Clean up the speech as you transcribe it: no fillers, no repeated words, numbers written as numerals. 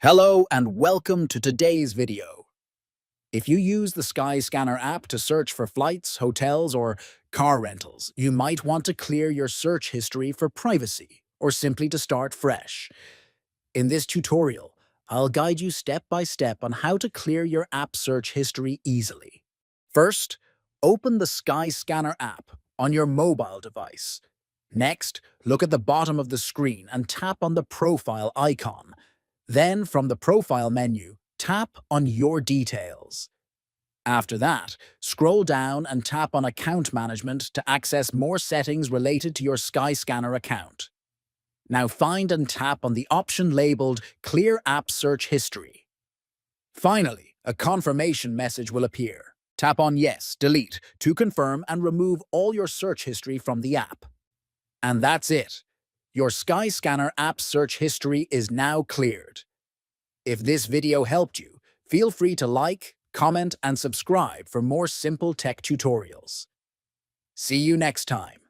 Hello and welcome to today's video. If you use the Skyscanner app to search for flights, hotels, or car rentals, you might want to clear your search history for privacy or simply to start fresh. In this tutorial, I'll guide you step by step on how to clear your app search history easily. First, open the Skyscanner app on your mobile device. Next, look at the bottom of the screen and tap on the profile icon. Then, from the Profile menu, tap on Your Details. After that, scroll down and tap on Account Management to access more settings related to your Skyscanner account. Now find and tap on the option labeled Clear App Search History. Finally, a confirmation message will appear. Tap on Yes, Delete to confirm and remove all your search history from the app. And that's it. Your Skyscanner app search history is now cleared. If this video helped you, feel free to like, comment, and subscribe for more simple tech tutorials. See you next time.